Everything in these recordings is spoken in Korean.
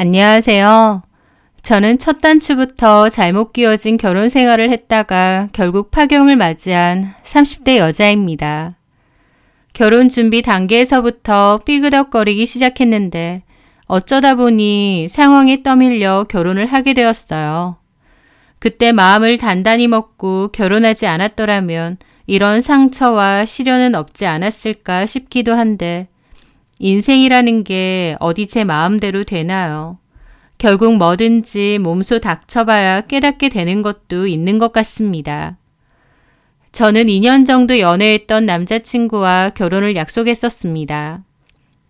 안녕하세요. 저는 첫 단추부터 잘못 끼워진 결혼 생활을 했다가 결국 파경을 맞이한 30대 여자입니다. 결혼 준비 단계에서부터 삐그덕거리기 시작했는데 어쩌다 보니 상황에 떠밀려 결혼을 하게 되었어요. 그때 마음을 단단히 먹고 결혼하지 않았더라면 이런 상처와 시련은 없지 않았을까 싶기도 한데 인생이라는 게 어디 제 마음대로 되나요? 결국 뭐든지 몸소 닥쳐봐야 깨닫게 되는 것도 있는 것 같습니다. 저는 2년 정도 연애했던 남자친구와 결혼을 약속했었습니다.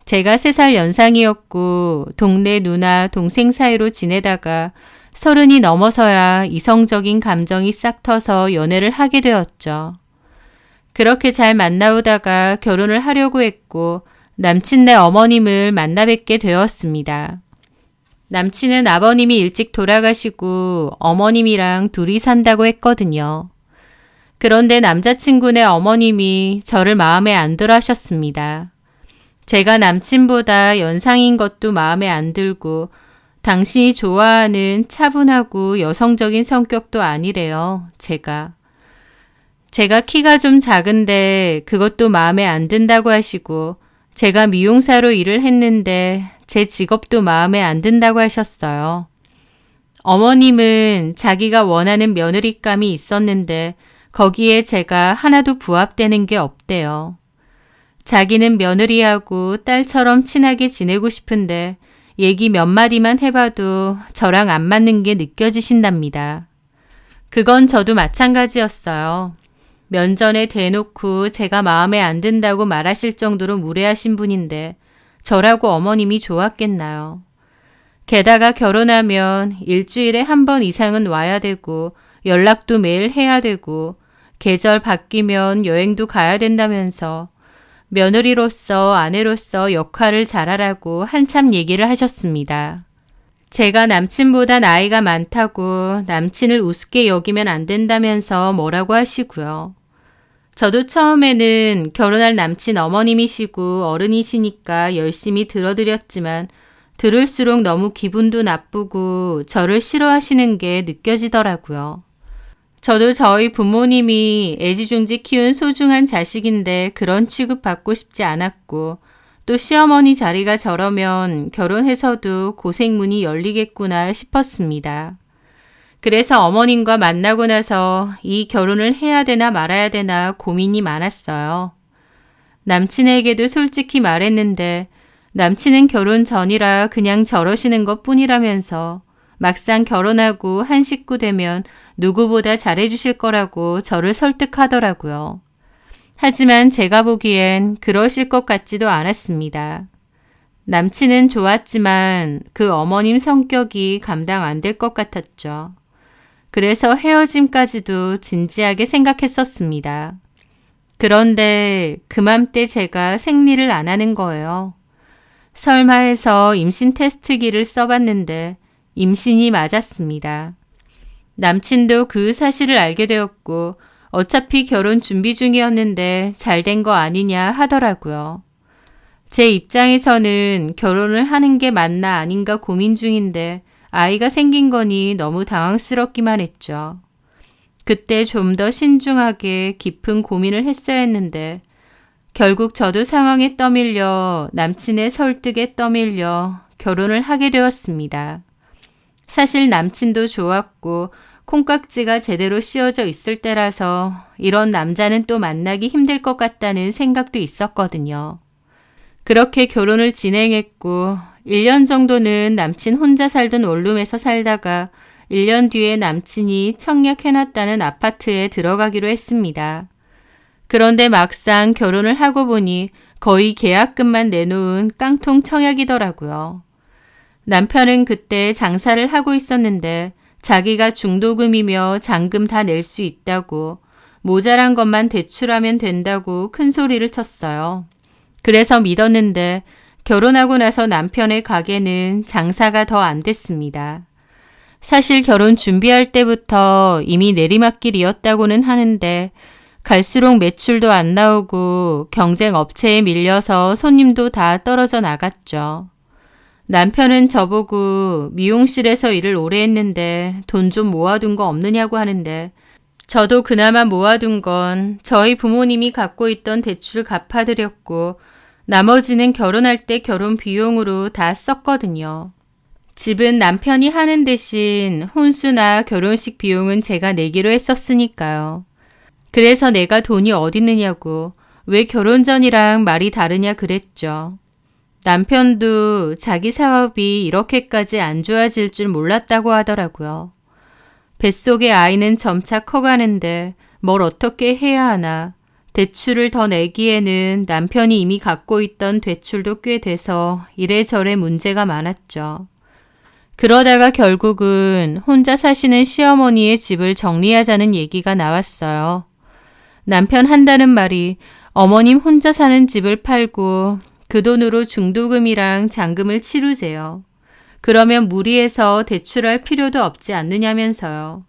제가 3살 연상이었고 동네 누나 동생 사이로 지내다가 30이 넘어서야 이성적인 감정이 싹 터서 연애를 하게 되었죠. 그렇게 잘 만나오다가 결혼을 하려고 했고 남친네 어머님을 만나 뵙게 되었습니다. 남친은 아버님이 일찍 돌아가시고 어머님이랑 둘이 산다고 했거든요. 그런데 남자친구네 어머님이 저를 마음에 안 들어 하셨습니다. 제가 남친보다 연상인 것도 마음에 안 들고 당신이 좋아하는 차분하고 여성적인 성격도 아니래요, 제가. 제가 키가 좀 작은데 그것도 마음에 안 든다고 하시고 제가 미용사로 일을 했는데 제 직업도 마음에 안 든다고 하셨어요. 어머님은 자기가 원하는 며느리감이 있었는데 거기에 제가 하나도 부합되는 게 없대요. 자기는 며느리하고 딸처럼 친하게 지내고 싶은데 얘기 몇 마디만 해봐도 저랑 안 맞는 게 느껴지신답니다. 그건 저도 마찬가지였어요. 면전에 대놓고 제가 마음에 안 든다고 말하실 정도로 무례하신 분인데 저라고 어머님이 좋았겠나요? 게다가 결혼하면 일주일에 한 번 이상은 와야 되고 연락도 매일 해야 되고 계절 바뀌면 여행도 가야 된다면서 며느리로서 아내로서 역할을 잘하라고 한참 얘기를 하셨습니다. 제가 남친보다 나이가 많다고 남친을 우습게 여기면 안 된다면서 뭐라고 하시고요. 저도 처음에는 결혼할 남친 어머님이시고 어른이시니까 열심히 들어드렸지만 들을수록 너무 기분도 나쁘고 저를 싫어하시는 게 느껴지더라고요. 저도 저희 부모님이 애지중지 키운 소중한 자식인데 그런 취급받고 싶지 않았고 또 시어머니 자리가 저러면 결혼해서도 고생문이 열리겠구나 싶었습니다. 그래서 어머님과 만나고 나서 이 결혼을 해야 되나 말아야 되나 고민이 많았어요. 남친에게도 솔직히 말했는데 남친은 결혼 전이라 그냥 저러시는 것 뿐이라면서 막상 결혼하고 한 식구 되면 누구보다 잘해주실 거라고 저를 설득하더라고요. 하지만 제가 보기엔 그러실 것 같지도 않았습니다. 남친은 좋았지만 그 어머님 성격이 감당 안 될 것 같았죠. 그래서 헤어짐까지도 진지하게 생각했었습니다. 그런데 그맘때 제가 생리를 안 하는 거예요. 설마 해서 임신 테스트기를 써봤는데 임신이 맞았습니다. 남친도 그 사실을 알게 되었고 어차피 결혼 준비 중이었는데 잘 된 거 아니냐 하더라고요. 제 입장에서는 결혼을 하는 게 맞나 아닌가 고민 중인데 아이가 생긴 거니 너무 당황스럽기만 했죠. 그때 좀 더 신중하게 깊은 고민을 했어야 했는데 결국 저도 상황에 떠밀려 남친의 설득에 떠밀려 결혼을 하게 되었습니다. 사실 남친도 좋았고 콩깍지가 제대로 씌워져 있을 때라서 이런 남자는 또 만나기 힘들 것 같다는 생각도 있었거든요. 그렇게 결혼을 진행했고 1년 정도는 남친 혼자 살던 원룸에서 살다가 1년 뒤에 남친이 청약해놨다는 아파트에 들어가기로 했습니다. 그런데 막상 결혼을 하고 보니 거의 계약금만 내놓은 깡통 청약이더라고요. 남편은 그때 장사를 하고 있었는데 자기가 중도금이며 잔금 다 낼 수 있다고 모자란 것만 대출하면 된다고 큰 소리를 쳤어요. 그래서 믿었는데 결혼하고 나서 남편의 가게는 장사가 더 안 됐습니다. 사실 결혼 준비할 때부터 이미 내리막길이었다고는 하는데 갈수록 매출도 안 나오고 경쟁 업체에 밀려서 손님도 다 떨어져 나갔죠. 남편은 저보고 미용실에서 일을 오래 했는데 돈 좀 모아둔 거 없느냐고 하는데 저도 그나마 모아둔 건 저희 부모님이 갖고 있던 대출 갚아드렸고 나머지는 결혼할 때 결혼 비용으로 다 썼거든요. 집은 남편이 하는 대신 혼수나 결혼식 비용은 제가 내기로 했었으니까요. 그래서 내가 돈이 어딨느냐고 왜 결혼 전이랑 말이 다르냐 그랬죠. 남편도 자기 사업이 이렇게까지 안 좋아질 줄 몰랐다고 하더라고요. 뱃속의 아이는 점차 커가는데 뭘 어떻게 해야 하나. 대출을 더 내기에는 남편이 이미 갖고 있던 대출도 꽤 돼서 이래저래 문제가 많았죠. 그러다가 결국은 혼자 사시는 시어머니의 집을 정리하자는 얘기가 나왔어요. 남편 한다는 말이 어머님 혼자 사는 집을 팔고 그 돈으로 중도금이랑 잔금을 치르재요. 그러면 무리해서 대출할 필요도 없지 않느냐면서요.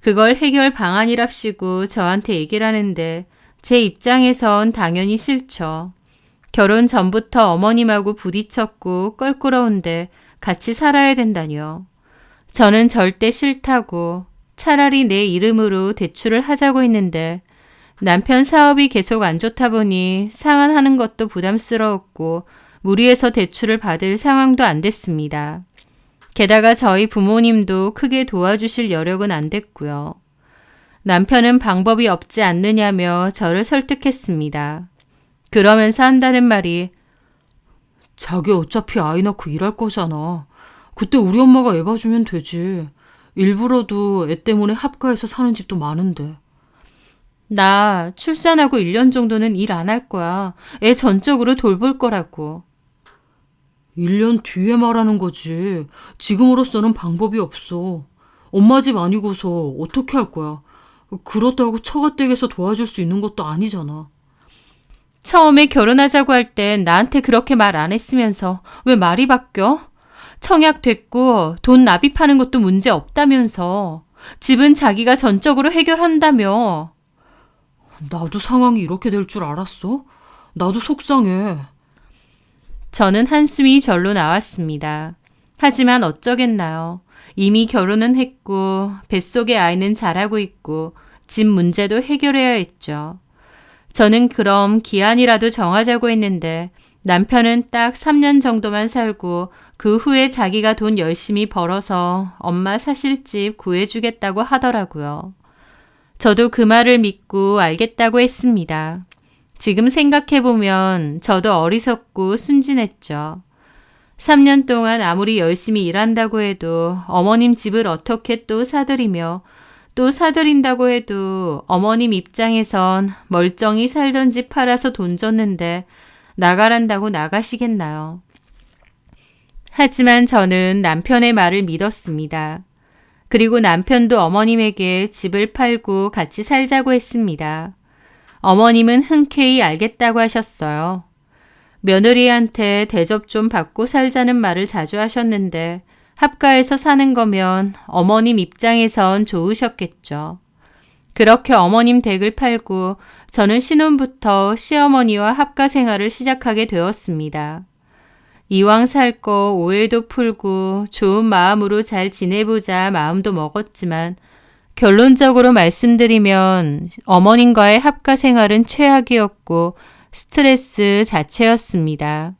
그걸 해결 방안이랍시고 저한테 얘기를 하는데 제 입장에선 당연히 싫죠. 결혼 전부터 어머님하고 부딪혔고 껄끄러운데 같이 살아야 된다뇨. 저는 절대 싫다고 차라리 내 이름으로 대출을 하자고 했는데 남편 사업이 계속 안 좋다 보니 상환하는 것도 부담스러웠고 무리해서 대출을 받을 상황도 안 됐습니다. 게다가 저희 부모님도 크게 도와주실 여력은 안 됐고요. 남편은 방법이 없지 않느냐며 저를 설득했습니다. 그러면서 한다는 말이 자기 어차피 아이 낳고 일할 거잖아. 그때 우리 엄마가 애 봐주면 되지. 일부러도 애 때문에 합가해서 사는 집도 많은데. 나 출산하고 1년 정도는 일 안 할 거야. 애 전적으로 돌볼 거라고. 1년 뒤에 말하는 거지. 지금으로서는 방법이 없어. 엄마 집 아니고서 어떻게 할 거야. 그렇다고 처가댁에서 도와줄 수 있는 것도 아니잖아. 처음에 결혼하자고 할 땐 나한테 그렇게 말 안 했으면서 왜 말이 바뀌어? 청약 됐고 돈 납입하는 것도 문제 없다면서. 집은 자기가 전적으로 해결한다며. 나도 상황이 이렇게 될 줄 알았어? 나도 속상해. 저는 한숨이 절로 나왔습니다. 하지만 어쩌겠나요. 이미 결혼은 했고 뱃속의 아이는 자라고 있고 집 문제도 해결해야 했죠. 저는 그럼 기한이라도 정하자고 했는데 남편은 딱 3년 정도만 살고 그 후에 자기가 돈 열심히 벌어서 엄마 사실 집 구해주겠다고 하더라고요. 저도 그 말을 믿고 알겠다고 했습니다. 지금 생각해보면 저도 어리석고 순진했죠. 3년 동안 아무리 열심히 일한다고 해도 어머님 집을 어떻게 또 사들이며 또 사들인다고 해도 어머님 입장에선 멀쩡히 살던 집 팔아서 돈 줬는데 나가란다고 나가시겠나요? 하지만 저는 남편의 말을 믿었습니다. 그리고 남편도 어머님에게 집을 팔고 같이 살자고 했습니다. 어머님은 흔쾌히 알겠다고 하셨어요. 며느리한테 대접 좀 받고 살자는 말을 자주 하셨는데 합가해서 사는 거면 어머님 입장에선 좋으셨겠죠. 그렇게 어머님 댁을 팔고 저는 신혼부터 시어머니와 합가 생활을 시작하게 되었습니다. 이왕 살 거 오해도 풀고 좋은 마음으로 잘 지내보자 마음도 먹었지만 결론적으로 말씀드리면 어머님과의 합가 생활은 최악이었고 스트레스 자체였습니다.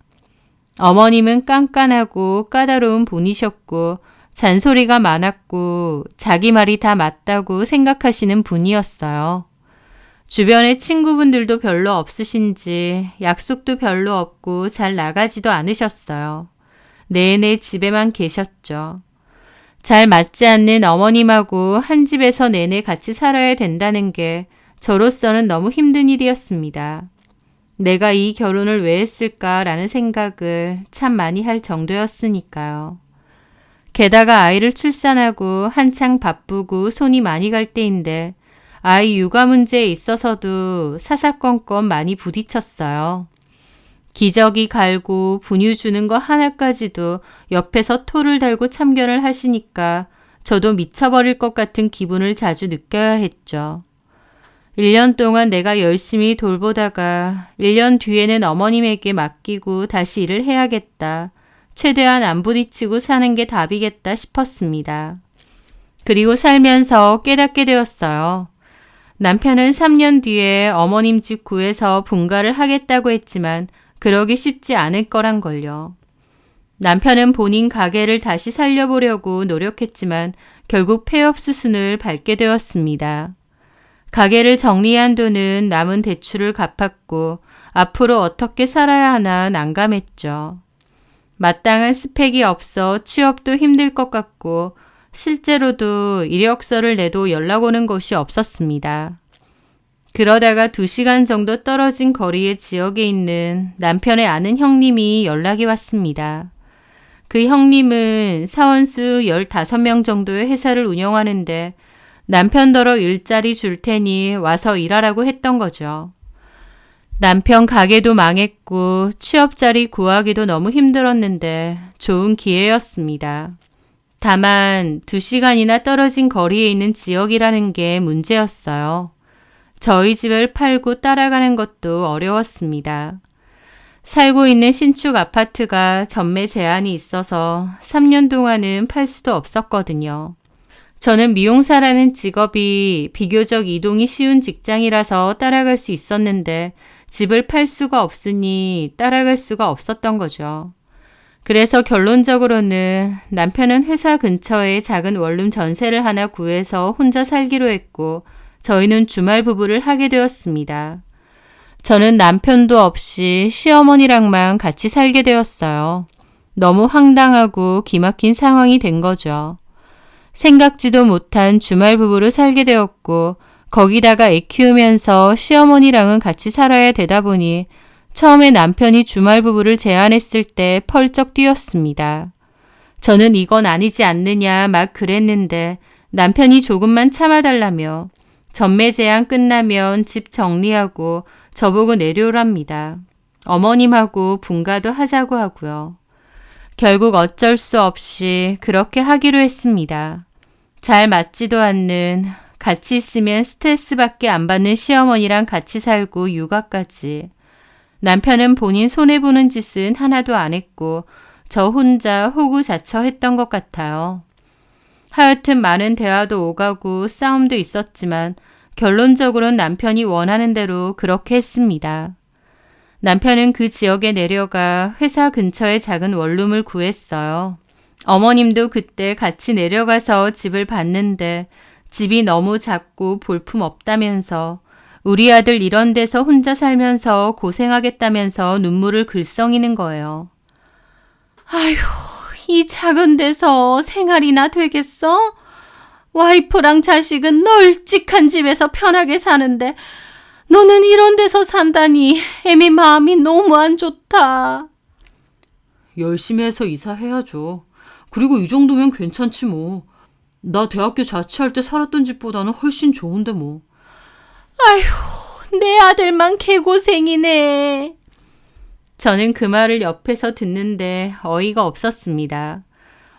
어머님은 깐깐하고 까다로운 분이셨고 잔소리가 많았고 자기 말이 다 맞다고 생각하시는 분이었어요. 주변에 친구분들도 별로 없으신지 약속도 별로 없고 잘 나가지도 않으셨어요. 내내 집에만 계셨죠. 잘 맞지 않는 어머님하고 한 집에서 내내 같이 살아야 된다는 게 저로서는 너무 힘든 일이었습니다. 내가 이 결혼을 왜 했을까라는 생각을 참 많이 할 정도였으니까요. 게다가 아이를 출산하고 한창 바쁘고 손이 많이 갈 때인데 아이 육아 문제에 있어서도 사사건건 많이 부딪혔어요. 기저귀 갈고 분유 주는 거 하나까지도 옆에서 토를 달고 참견을 하시니까 저도 미쳐버릴 것 같은 기분을 자주 느껴야 했죠. 1년 동안 내가 열심히 돌보다가 1년 뒤에는 어머님에게 맡기고 다시 일을 해야겠다. 최대한 안 부딪히고 사는 게 답이겠다 싶었습니다. 그리고 살면서 깨닫게 되었어요. 남편은 3년 뒤에 어머님 집 구해서 분가를 하겠다고 했지만 그러기 쉽지 않을 거란 걸요. 남편은 본인 가게를 다시 살려보려고 노력했지만 결국 폐업수순을 밟게 되었습니다. 가게를 정리한 돈은 남은 대출을 갚았고 앞으로 어떻게 살아야 하나 난감했죠. 마땅한 스펙이 없어 취업도 힘들 것 같고 실제로도 이력서를 내도 연락 오는 곳이 없었습니다. 그러다가 2시간 정도 떨어진 거리의 지역에 있는 남편의 아는 형님이 연락이 왔습니다. 그 형님은 사원수 15명 정도의 회사를 운영하는데 남편더러 일자리 줄 테니 와서 일하라고 했던 거죠. 남편 가게도 망했고 취업 자리 구하기도 너무 힘들었는데 좋은 기회였습니다. 다만 2시간이나 떨어진 거리에 있는 지역이라는 게 문제였어요. 저희 집을 팔고 따라가는 것도 어려웠습니다. 살고 있는 신축 아파트가 전매 제한이 있어서 3년 동안은 팔 수도 없었거든요. 저는 미용사라는 직업이 비교적 이동이 쉬운 직장이라서 따라갈 수 있었는데 집을 팔 수가 없으니 따라갈 수가 없었던 거죠. 그래서 결론적으로는 남편은 회사 근처에 작은 원룸 전세를 하나 구해서 혼자 살기로 했고 저희는 주말 부부를 하게 되었습니다. 저는 남편도 없이 시어머니랑만 같이 살게 되었어요. 너무 황당하고 기막힌 상황이 된 거죠. 생각지도 못한 주말 부부로 살게 되었고 거기다가 애 키우면서 시어머니랑은 같이 살아야 되다 보니 처음에 남편이 주말 부부를 제안했을 때 펄쩍 뛰었습니다. 저는 이건 아니지 않느냐 막 그랬는데 남편이 조금만 참아달라며 전매 제한 끝나면 집 정리하고 저보고 내려오랍니다. 어머님하고 분가도 하자고 하고요. 결국 어쩔 수 없이 그렇게 하기로 했습니다. 잘 맞지도 않는, 같이 있으면 스트레스밖에 안 받는 시어머니랑 같이 살고 육아까지. 남편은 본인 손해보는 짓은 하나도 안 했고 저 혼자 호구자처했던 것 같아요. 하여튼 많은 대화도 오가고 싸움도 있었지만 결론적으로는 남편이 원하는 대로 그렇게 했습니다. 남편은 그 지역에 내려가 회사 근처에 작은 원룸을 구했어요. 어머님도 그때 같이 내려가서 집을 봤는데 집이 너무 작고 볼품 없다면서 우리 아들 이런 데서 혼자 살면서 고생하겠다면서 눈물을 글썽이는 거예요. 아휴, 이 작은 데서 생활이나 되겠어? 와이프랑 자식은 널찍한 집에서 편하게 사는데 너는 이런 데서 산다니 애미 마음이 너무 안 좋다. 열심히 해서 이사해야죠. 그리고 이 정도면 괜찮지 뭐. 나 대학교 자취할 때 살았던 집보다는 훨씬 좋은데 뭐. 아휴, 내 아들만 개고생이네. 저는 그 말을 옆에서 듣는데 어이가 없었습니다.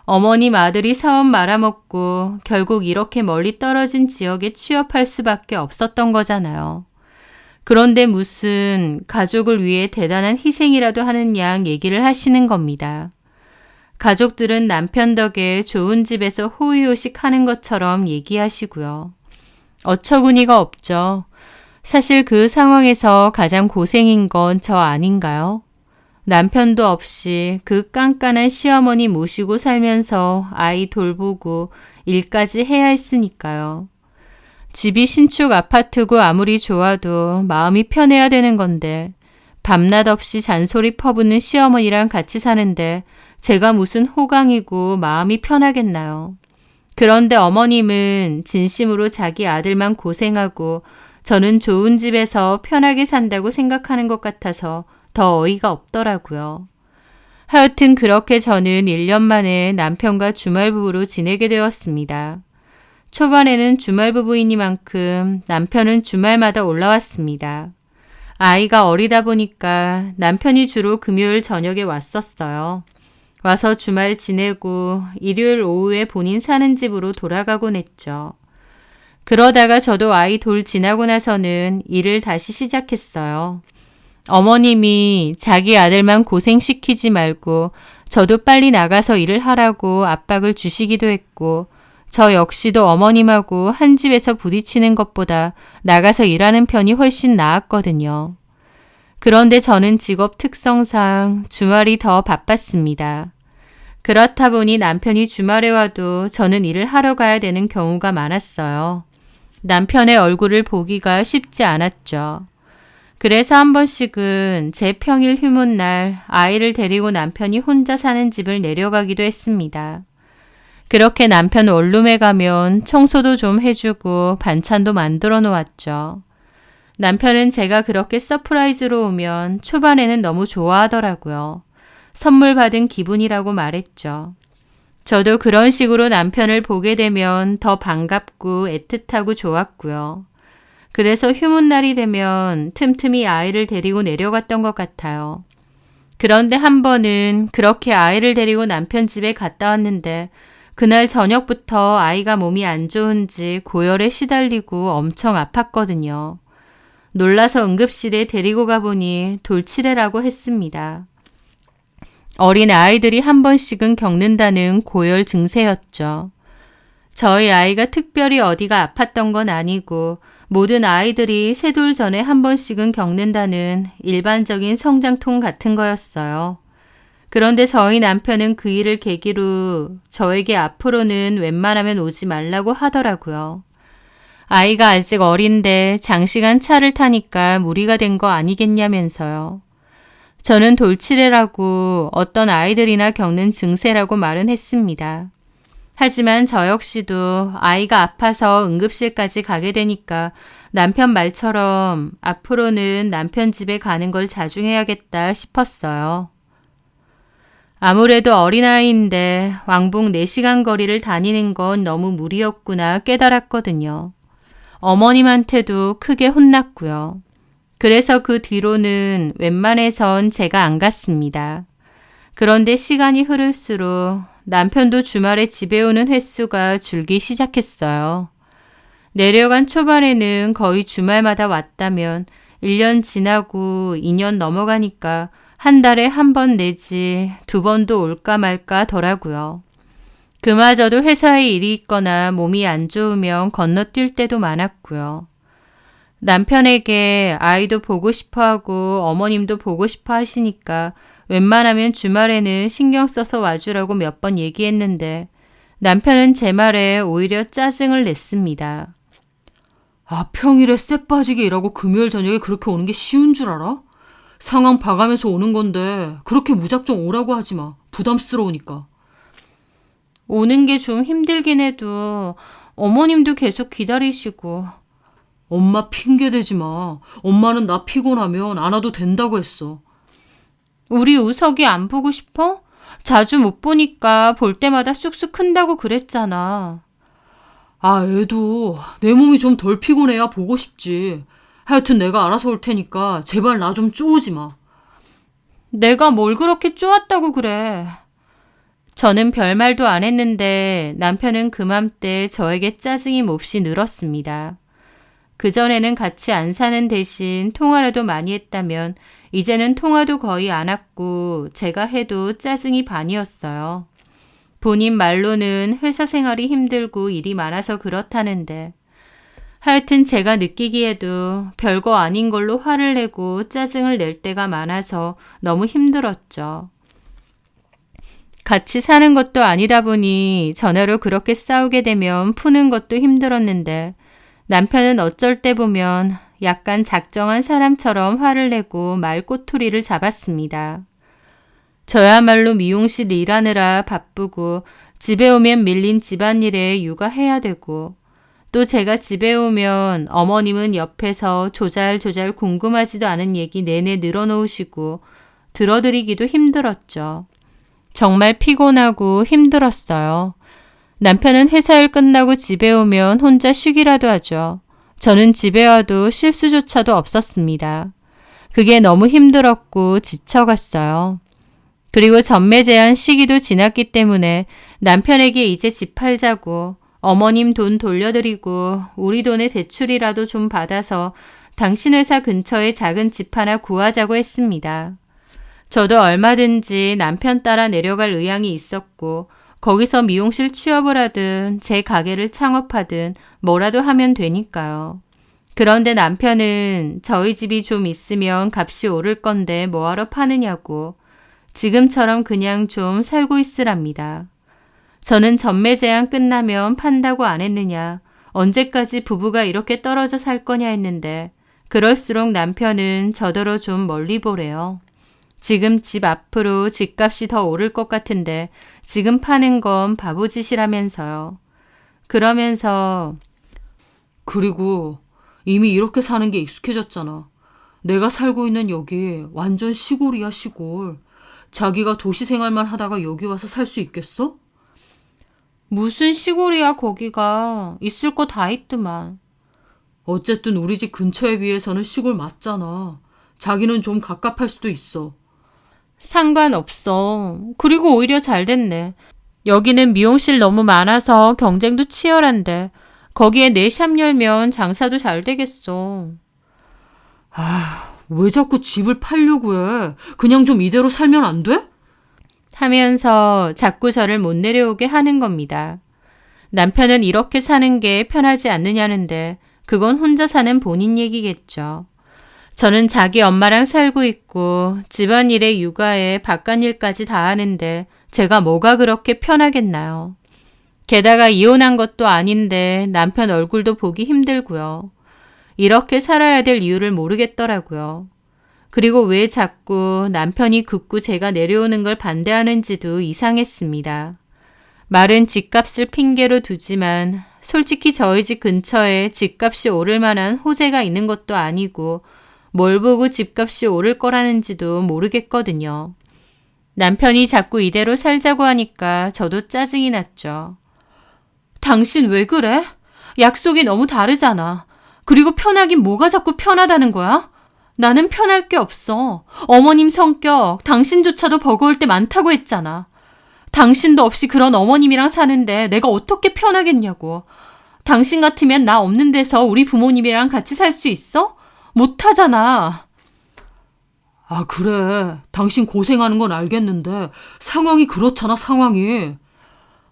어머님 아들이 사업 말아먹고 결국 이렇게 멀리 떨어진 지역에 취업할 수밖에 없었던 거잖아요. 그런데 무슨 가족을 위해 대단한 희생이라도 하는 양 얘기를 하시는 겁니다. 가족들은 남편 덕에 좋은 집에서 호의호식 하는 것처럼 얘기하시고요. 어처구니가 없죠. 사실 그 상황에서 가장 고생인 건 저 아닌가요? 남편도 없이 그 깐깐한 시어머니 모시고 살면서 아이 돌보고 일까지 해야 했으니까요. 집이 신축 아파트고 아무리 좋아도 마음이 편해야 되는 건데 밤낮 없이 잔소리 퍼붓는 시어머니랑 같이 사는데 제가 무슨 호강이고 마음이 편하겠나요? 그런데 어머님은 진심으로 자기 아들만 고생하고 저는 좋은 집에서 편하게 산다고 생각하는 것 같아서 더 어이가 없더라고요. 하여튼 그렇게 저는 1년 만에 남편과 주말부부로 지내게 되었습니다. 초반에는 주말부부이니만큼 남편은 주말마다 올라왔습니다. 아이가 어리다 보니까 남편이 주로 금요일 저녁에 왔었어요. 와서 주말 지내고 일요일 오후에 본인 사는 집으로 돌아가곤 했죠. 그러다가 저도 아이 돌 지나고 나서는 일을 다시 시작했어요. 어머님이 자기 아들만 고생시키지 말고 저도 빨리 나가서 일을 하라고 압박을 주시기도 했고 저 역시도 어머님하고 한 집에서 부딪히는 것보다 나가서 일하는 편이 훨씬 나았거든요. 그런데 저는 직업 특성상 주말이 더 바빴습니다. 그렇다 보니 남편이 주말에 와도 저는 일을 하러 가야 되는 경우가 많았어요. 남편의 얼굴을 보기가 쉽지 않았죠. 그래서 한 번씩은 제 평일 휴무날 아이를 데리고 남편이 혼자 사는 집을 내려가기도 했습니다. 그렇게 남편 원룸에 가면 청소도 좀 해주고 반찬도 만들어 놓았죠. 남편은 제가 그렇게 서프라이즈로 오면 초반에는 너무 좋아하더라고요. 선물 받은 기분이라고 말했죠. 저도 그런 식으로 남편을 보게 되면 더 반갑고 애틋하고 좋았고요. 그래서 휴문날이 되면 틈틈이 아이를 데리고 내려갔던 것 같아요. 그런데 한 번은 그렇게 아이를 데리고 남편 집에 갔다 왔는데 그날 저녁부터 아이가 몸이 안 좋은지 고열에 시달리고 엄청 아팠거든요. 놀라서 응급실에 데리고 가보니 돌치레라고 했습니다. 어린 아이들이 한 번씩은 겪는다는 고열 증세였죠. 저희 아이가 특별히 어디가 아팠던 건 아니고 모든 아이들이 세 돌 전에 한 번씩은 겪는다는 일반적인 성장통 같은 거였어요. 그런데 저희 남편은 그 일을 계기로 저에게 앞으로는 웬만하면 오지 말라고 하더라고요. 아이가 아직 어린데 장시간 차를 타니까 무리가 된 거 아니겠냐면서요. 저는 돌치레라고 어떤 아이들이나 겪는 증세라고 말은 했습니다. 하지만 저 역시도 아이가 아파서 응급실까지 가게 되니까 남편 말처럼 앞으로는 남편 집에 가는 걸 자중해야겠다 싶었어요. 아무래도 어린아이인데 왕복 4시간 거리를 다니는 건 너무 무리였구나 깨달았거든요. 어머님한테도 크게 혼났고요. 그래서 그 뒤로는 웬만해선 제가 안 갔습니다. 그런데 시간이 흐를수록 남편도 주말에 집에 오는 횟수가 줄기 시작했어요. 내려간 초반에는 거의 주말마다 왔다면 1년 지나고 2년 넘어가니까 한 달에 한 번 내지 2번도 올까 말까 더라고요. 그마저도 회사에 일이 있거나 몸이 안 좋으면 건너뛸 때도 많았고요. 남편에게 아이도 보고 싶어하고 어머님도 보고 싶어 하시니까 웬만하면 주말에는 신경 써서 와주라고 몇 번 얘기했는데 남편은 제 말에 오히려 짜증을 냈습니다. 아, 평일에 쎄 빠지게 일하고 금요일 저녁에 그렇게 오는 게 쉬운 줄 알아? 상황 봐가면서 오는 건데 그렇게 무작정 오라고 하지 마. 부담스러우니까. 오는 게 좀 힘들긴 해도 어머님도 계속 기다리시고. 엄마 핑계 대지 마. 엄마는 나 피곤하면 안 와도 된다고 했어. 우리 우석이 안 보고 싶어? 자주 못 보니까 볼 때마다 쑥쑥 큰다고 그랬잖아. 아, 애도 내 몸이 좀 덜 피곤해야 보고 싶지. 하여튼 내가 알아서 올 테니까 제발 나 좀 쪼우지 마. 내가 뭘 그렇게 쪼았다고 그래. 저는 별말도 안 했는데 남편은 그맘때 저에게 짜증이 몹시 늘었습니다. 그전에는 같이 안 사는 대신 통화라도 많이 했다면 이제는 통화도 거의 안 왔고 제가 해도 짜증이 반이었어요. 본인 말로는 회사 생활이 힘들고 일이 많아서 그렇다는데 하여튼 제가 느끼기에도 별거 아닌 걸로 화를 내고 짜증을 낼 때가 많아서 너무 힘들었죠. 같이 사는 것도 아니다 보니 전화로 그렇게 싸우게 되면 푸는 것도 힘들었는데 남편은 어쩔 때 보면 약간 작정한 사람처럼 화를 내고 말꼬투리를 잡았습니다. 저야말로 미용실 일하느라 바쁘고 집에 오면 밀린 집안일에 육아해야 되고 또 제가 집에 오면 어머님은 옆에서 조잘조잘 궁금하지도 않은 얘기 내내 늘어놓으시고 들어드리기도 힘들었죠. 정말 피곤하고 힘들었어요. 남편은 회사 일 끝나고 집에 오면 혼자 쉬기라도 하죠. 저는 집에 와도 실수조차도 없었습니다. 그게 너무 힘들었고 지쳐갔어요. 그리고 전매 제한 시기도 지났기 때문에 남편에게 이제 집 팔자고 어머님 돈 돌려드리고 우리 돈의 대출이라도 좀 받아서 당신 회사 근처에 작은 집 하나 구하자고 했습니다. 저도 얼마든지 남편 따라 내려갈 의향이 있었고 거기서 미용실 취업을 하든 제 가게를 창업하든 뭐라도 하면 되니까요. 그런데 남편은 저희 집이 좀 있으면 값이 오를 건데 뭐하러 파느냐고 지금처럼 그냥 좀 살고 있으랍니다. 저는 전매 제한 끝나면 판다고 안 했느냐, 언제까지 부부가 이렇게 떨어져 살 거냐 했는데 그럴수록 남편은 저더러 좀 멀리 보래요. 지금 집 앞으로 집값이 더 오를 것 같은데 지금 파는 건 바보짓이라면서요. 그러면서 그리고 이미 이렇게 사는 게 익숙해졌잖아. 내가 살고 있는 여기 완전 시골이야, 시골. 자기가 도시 생활만 하다가 여기 와서 살 수 있겠어? 무슨 시골이야 거기가. 있을 거 다 있더만. 어쨌든 우리 집 근처에 비해서는 시골 맞잖아. 자기는 좀 갑갑할 수도 있어. 상관없어. 그리고 오히려 잘 됐네. 여기는 미용실 너무 많아서 경쟁도 치열한데 거기에 내 샵 열면 장사도 잘 되겠어. 왜 자꾸 집을 팔려고 해? 그냥 좀 이대로 살면 안 돼? 하면서 자꾸 저를 못 내려오게 하는 겁니다. 남편은 이렇게 사는 게 편하지 않느냐는데 그건 혼자 사는 본인 얘기겠죠. 저는 자기 엄마랑 살고 있고 집안일에 육아에 바깥일까지 다 하는데 제가 뭐가 그렇게 편하겠나요? 게다가 이혼한 것도 아닌데 남편 얼굴도 보기 힘들고요. 이렇게 살아야 될 이유를 모르겠더라고요. 그리고 왜 자꾸 남편이 극구 제가 내려오는 걸 반대하는지도 이상했습니다. 말은 집값을 핑계로 두지만 솔직히 저희 집 근처에 집값이 오를 만한 호재가 있는 것도 아니고 뭘 보고 집값이 오를 거라는지도 모르겠거든요. 남편이 자꾸 이대로 살자고 하니까 저도 짜증이 났죠. 당신 왜 그래? 약속이 너무 다르잖아. 그리고 편하긴 뭐가 자꾸 편하다는 거야? 나는 편할 게 없어. 어머님 성격 당신조차도 버거울 때 많다고 했잖아. 당신도 없이 그런 어머님이랑 사는데 내가 어떻게 편하겠냐고. 당신 같으면 나 없는 데서 우리 부모님이랑 같이 살 수 있어? 못하잖아. 아, 그래. 당신 고생하는 건 알겠는데 상황이 그렇잖아, 상황이.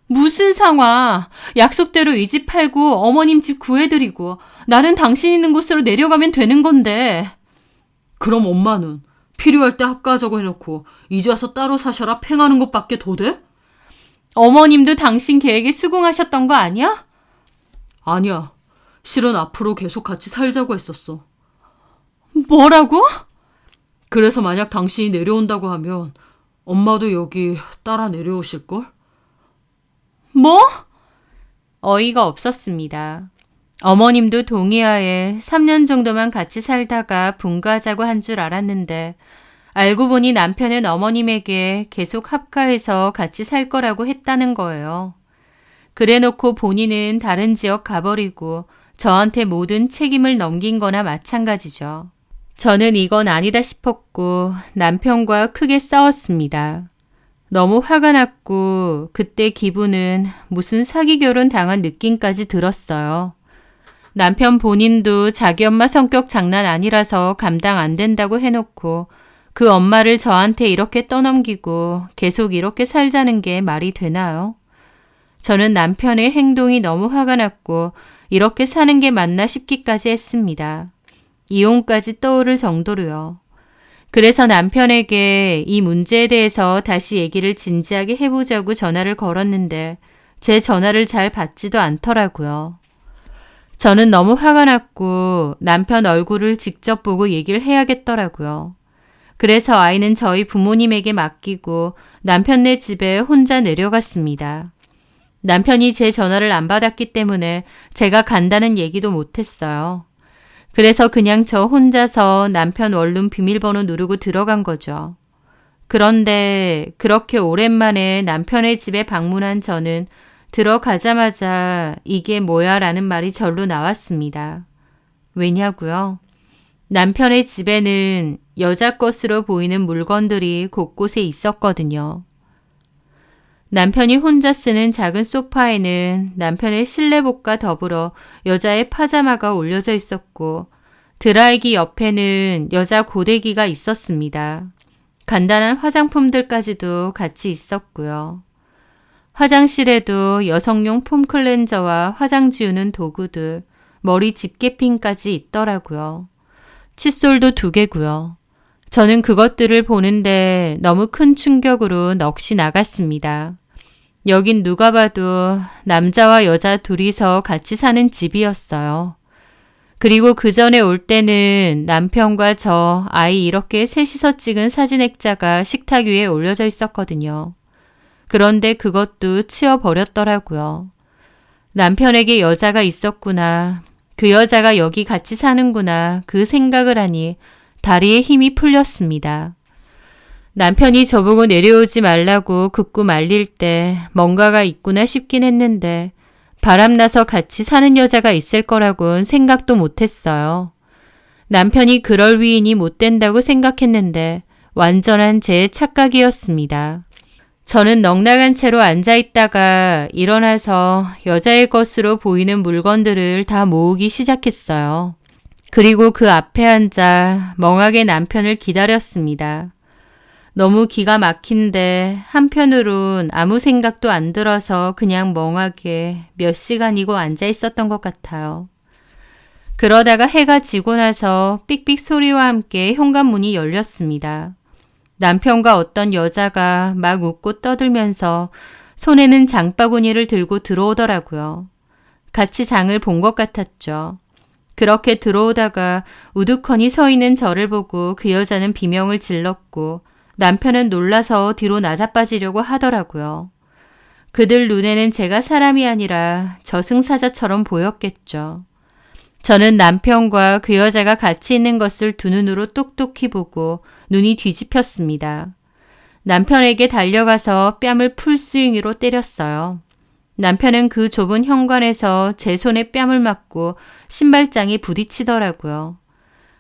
무슨 상황? 약속대로 이 집 팔고 어머님 집 구해드리고 나는 당신 있는 곳으로 내려가면 되는 건데. 그럼 엄마는 필요할 때 합가하자고 해놓고 이제 와서 따로 사셔라 팽하는 것밖에 더 돼? 어머님도 당신 계획에 수긍하셨던 거 아니야? 아니야. 실은 앞으로 계속 같이 살자고 했었어. 뭐라고? 그래서 만약 당신이 내려온다고 하면 엄마도 여기 따라 내려오실걸? 뭐? 어이가 없었습니다. 어머님도 동의하에 3년 정도만 같이 살다가 분가하자고 한 줄 알았는데 알고 보니 남편은 어머님에게 계속 합가해서 같이 살 거라고 했다는 거예요. 그래놓고 본인은 다른 지역 가버리고 저한테 모든 책임을 넘긴 거나 마찬가지죠. 저는 이건 아니다 싶었고 남편과 크게 싸웠습니다. 너무 화가 났고 그때 기분은 무슨 사기 결혼 당한 느낌까지 들었어요. 남편 본인도 자기 엄마 성격 장난 아니라서 감당 안 된다고 해놓고 그 엄마를 저한테 이렇게 떠넘기고 계속 이렇게 살자는 게 말이 되나요? 저는 남편의 행동이 너무 화가 났고 이렇게 사는 게 맞나 싶기까지 했습니다. 이혼까지 떠오를 정도로요. 그래서 남편에게 이 문제에 대해서 다시 얘기를 진지하게 해보자고 전화를 걸었는데 제 전화를 잘 받지도 않더라고요. 저는 너무 화가 났고 남편 얼굴을 직접 보고 얘기를 해야겠더라고요. 그래서 아이는 저희 부모님에게 맡기고 남편네 집에 혼자 내려갔습니다. 남편이 제 전화를 안 받았기 때문에 제가 간다는 얘기도 못했어요. 그래서 그냥 저 혼자서 남편 원룸 비밀번호 누르고 들어간 거죠. 그런데 그렇게 오랜만에 남편의 집에 방문한 저는 들어가자마자 이게 뭐야 라는 말이 절로 나왔습니다. 왜냐고요? 남편의 집에는 여자 것으로 보이는 물건들이 곳곳에 있었거든요. 남편이 혼자 쓰는 작은 소파에는 남편의 실내복과 더불어 여자의 파자마가 올려져 있었고 드라이기 옆에는 여자 고데기가 있었습니다. 간단한 화장품들까지도 같이 있었고요. 화장실에도 여성용 폼 클렌저와 화장 지우는 도구들, 머리 집게핀까지 있더라고요. 칫솔도 2개고요. 저는 그것들을 보는데 너무 큰 충격으로 넋이 나갔습니다. 여긴 누가 봐도 남자와 여자 둘이서 같이 사는 집이었어요. 그리고 그 전에 올 때는 남편과 저, 아이 이렇게 셋이서 찍은 사진 액자가 식탁 위에 올려져 있었거든요. 그런데 그것도 치워버렸더라고요. 남편에게 여자가 있었구나. 그 여자가 여기 같이 사는구나. 그 생각을 하니 다리에 힘이 풀렸습니다. 남편이 저보고 내려오지 말라고 긋고 말릴 때 뭔가가 있구나 싶긴 했는데 바람나서 같이 사는 여자가 있을 거라곤 생각도 못했어요. 남편이 그럴 위인이 못 된다고 생각했는데 완전한 제 착각이었습니다. 저는 넉나간 채로 앉아있다가 일어나서 여자의 것으로 보이는 물건들을 다 모으기 시작했어요. 그리고 그 앞에 앉아 멍하게 남편을 기다렸습니다. 너무 기가 막힌데 한편으론 아무 생각도 안 들어서 그냥 멍하게 몇 시간이고 앉아 있었던 것 같아요. 그러다가 해가 지고 나서 삑삑 소리와 함께 현관문이 열렸습니다. 남편과 어떤 여자가 막 웃고 떠들면서 손에는 장바구니를 들고 들어오더라고요. 같이 장을 본 것 같았죠. 그렇게 들어오다가 우두커니 서 있는 저를 보고 그 여자는 비명을 질렀고 남편은 놀라서 뒤로 나자빠지려고 하더라고요. 그들 눈에는 제가 사람이 아니라 저승사자처럼 보였겠죠. 저는 남편과 그 여자가 같이 있는 것을 두 눈으로 똑똑히 보고 눈이 뒤집혔습니다. 남편에게 달려가서 뺨을 풀스윙으로 때렸어요. 남편은 그 좁은 현관에서 제 손에 뺨을 맞고 신발장이 부딪히더라고요.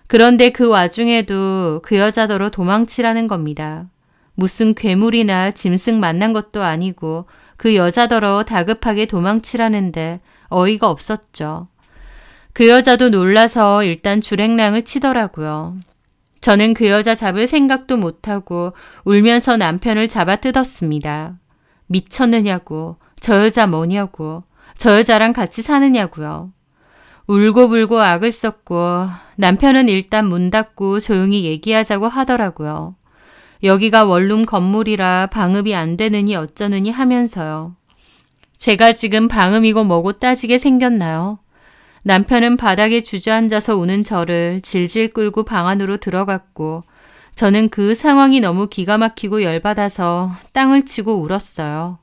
그런데 그 와중에도 그 여자더러 도망치라는 겁니다. 무슨 괴물이나 짐승 만난 것도 아니고 그 여자더러 다급하게 도망치라는데 어이가 없었죠. 그 여자도 놀라서 일단 주랭랑을 치더라고요. 저는 그 여자 잡을 생각도 못하고 울면서 남편을 잡아 뜯었습니다. 미쳤느냐고, 저 여자 뭐냐고, 저 여자랑 같이 사느냐고요. 울고불고 악을 썼고 남편은 일단 문 닫고 조용히 얘기하자고 하더라고요. 여기가 원룸 건물이라 방음이 안 되느니 어쩌느니 하면서요. 제가 지금 방음이고 뭐고 따지게 생겼나요? 남편은 바닥에 주저앉아서 우는 저를 질질 끌고 방 안으로 들어갔고 저는 그 상황이 너무 기가 막히고 열받아서 땅을 치고 울었어요.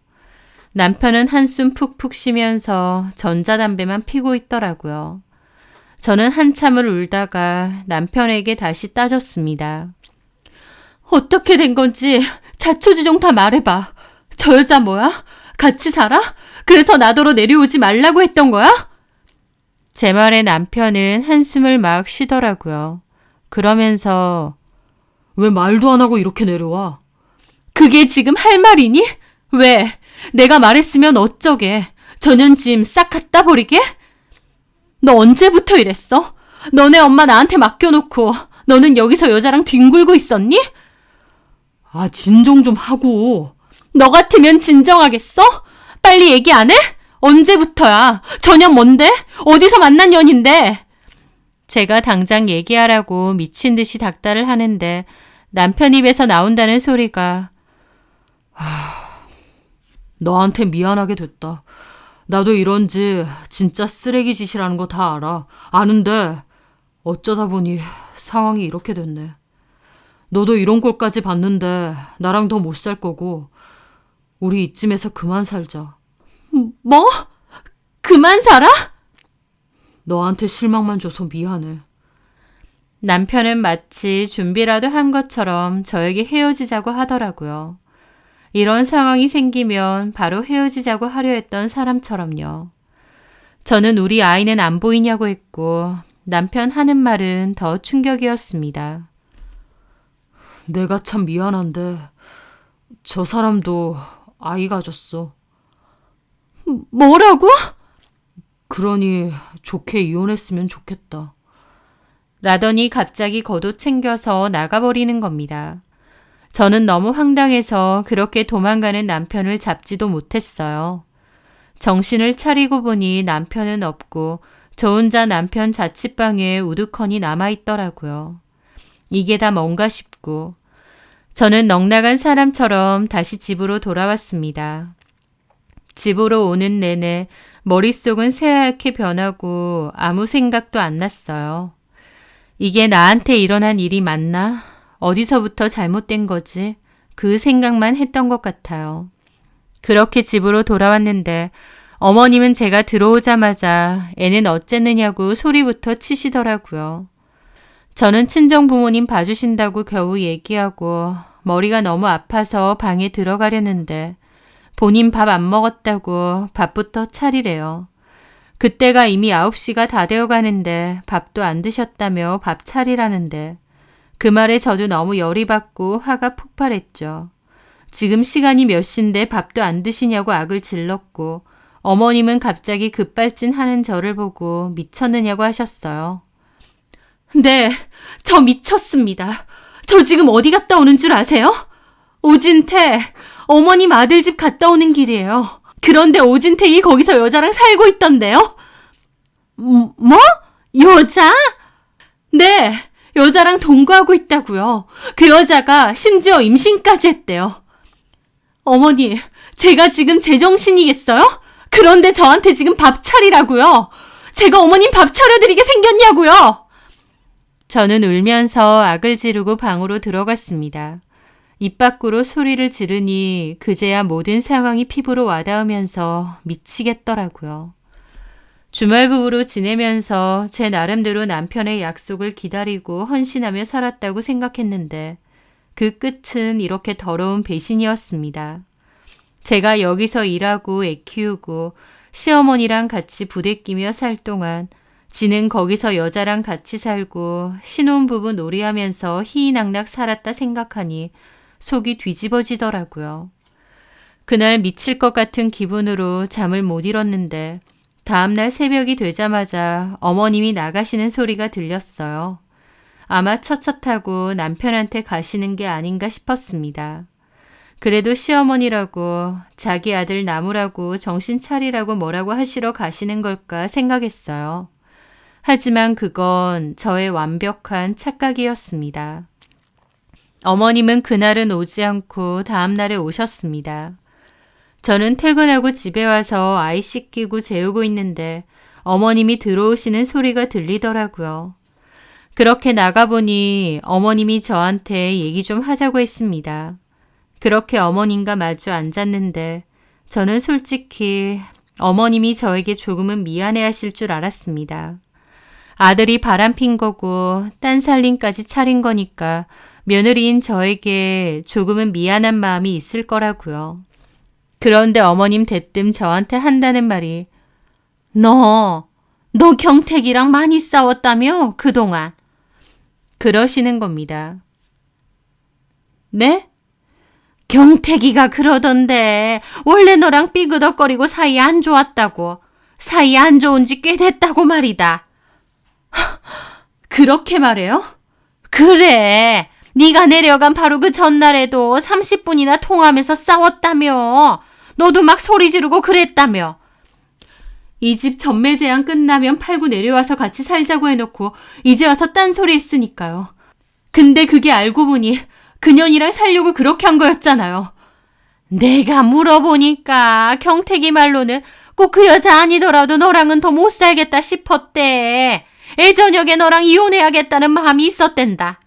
남편은 한숨 푹푹 쉬면서 전자담배만 피고 있더라고요. 저는 한참을 울다가 남편에게 다시 따졌습니다. 어떻게 된 건지 자초지종 다 말해봐. 저 여자 뭐야? 같이 살아? 그래서 나더러 내려오지 말라고 했던 거야? 제 말에 남편은 한숨을 막 쉬더라고요. 그러면서 왜 말도 안 하고 이렇게 내려와? 그게 지금 할 말이니? 왜? 내가 말했으면 어쩌게? 전현짐 싹 갖다 버리게? 너 언제부터 이랬어? 너네 엄마 나한테 맡겨놓고 너는 여기서 여자랑 뒹굴고 있었니? 아, 진정 좀 하고. 너 같으면 진정하겠어? 빨리 얘기 안 해? 언제부터야? 전현 뭔데? 어디서 만난 년인데? 제가 당장 얘기하라고 미친 듯이 닥달을 하는데 남편 입에서 나온다는 소리가 너한테 미안하게 됐다. 나도 이런지 진짜 쓰레기 짓이라는 거 다 알아. 아는데 어쩌다 보니 상황이 이렇게 됐네. 너도 이런 꼴까지 봤는데 나랑 더 못 살 거고 우리 이쯤에서 그만 살자. 뭐? 그만 살아? 너한테 실망만 줘서 미안해. 남편은 마치 준비라도 한 것처럼 저에게 헤어지자고 하더라고요. 이런 상황이 생기면 바로 헤어지자고 하려 했던 사람처럼요. 저는 우리 아이는 안 보이냐고 했고 남편 하는 말은 더 충격이었습니다. 내가 참 미안한데 저 사람도 아이 가졌어. 뭐라고? 그러니 좋게 이혼했으면 좋겠다. 라더니 갑자기 겉옷 챙겨서 나가버리는 겁니다. 저는 너무 황당해서 그렇게 도망가는 남편을 잡지도 못했어요. 정신을 차리고 보니 남편은 없고 저 혼자 남편 자취방에 우두커니 남아있더라고요. 이게 다 뭔가 싶고 저는 넋나간 사람처럼 다시 집으로 돌아왔습니다. 집으로 오는 내내 머릿속은 새하얗게 변하고 아무 생각도 안 났어요. 이게 나한테 일어난 일이 맞나? 어디서부터 잘못된 거지? 그 생각만 했던 것 같아요. 그렇게 집으로 돌아왔는데 어머님은 제가 들어오자마자 애는 어쨌느냐고 소리부터 치시더라고요. 저는 친정 부모님 봐주신다고 겨우 얘기하고 머리가 너무 아파서 방에 들어가려는데 본인 밥 안 먹었다고 밥부터 차리래요. 그때가 이미 9시가 다 되어 가는데 밥도 안 드셨다며 밥 차리라는데 그 말에 저도 너무 열이 받고 화가 폭발했죠. 지금 시간이 몇 시인데 밥도 안 드시냐고 악을 질렀고 어머님은 갑자기 급발진하는 저를 보고 미쳤느냐고 하셨어요. 네, 저 미쳤습니다. 저 지금 어디 갔다 오는 줄 아세요? 오진태, 어머님 아들 집 갔다 오는 길이에요. 그런데 오진택이 거기서 여자랑 살고 있던데요? 뭐? 여자? 네, 여자랑 동거하고 있다고요. 그 여자가 심지어 임신까지 했대요. 어머니, 제가 지금 제정신이겠어요? 그런데 저한테 지금 밥 차리라고요. 제가 어머님 밥 차려드리게 생겼냐고요. 저는 울면서 악을 지르고 방으로 들어갔습니다. 입 밖으로 소리를 지르니 그제야 모든 상황이 피부로 와닿으면서 미치겠더라고요. 주말 부부로 지내면서 제 나름대로 남편의 약속을 기다리고 헌신하며 살았다고 생각했는데 그 끝은 이렇게 더러운 배신이었습니다. 제가 여기서 일하고 애 키우고 시어머니랑 같이 부대끼며 살 동안 지는 거기서 여자랑 같이 살고 신혼부부 놀이하면서 희희낙낙 살았다 생각하니 속이 뒤집어지더라고요. 그날 미칠 것 같은 기분으로 잠을 못 이뤘는데 다음날 새벽이 되자마자 어머님이 나가시는 소리가 들렸어요. 아마 첫차 타고 남편한테 가시는 게 아닌가 싶었습니다. 그래도 시어머니라고 자기 아들 나무라고 정신 차리라고 뭐라고 하시러 가시는 걸까 생각했어요. 하지만 그건 저의 완벽한 착각이었습니다. 어머님은 그날은 오지 않고 다음날에 오셨습니다. 저는 퇴근하고 집에 와서 아이 씻기고 재우고 있는데 어머님이 들어오시는 소리가 들리더라고요. 그렇게 나가보니 어머님이 저한테 얘기 좀 하자고 했습니다. 그렇게 어머님과 마주 앉았는데 저는 솔직히 어머님이 저에게 조금은 미안해하실 줄 알았습니다. 아들이 바람핀 거고 딴 살림까지 차린 거니까 며느리인 저에게 조금은 미안한 마음이 있을 거라고요. 그런데 어머님 대뜸 저한테 한다는 말이 너 경택이랑 많이 싸웠다며 그동안. 그러시는 겁니다. 네? 경택이가 그러던데 원래 너랑 삐그덕거리고 사이 안 좋았다고. 사이 안 좋은 지 꽤 됐다고 말이다. 그렇게 말해요? 그래. 네가 내려간 바로 그 전날에도 30분이나 통화하면서 싸웠다며. 너도 막 소리 지르고 그랬다며. 이 집 전매 제한 끝나면 팔고 내려와서 같이 살자고 해놓고 이제 와서 딴소리 했으니까요. 근데 그게 알고 보니 그년이랑 살려고 그렇게 한 거였잖아요. 내가 물어보니까 경택이 말로는 꼭 그 여자 아니더라도 너랑은 더 못 살겠다 싶었대. 애저녁에 너랑 이혼해야겠다는 마음이 있었댄다.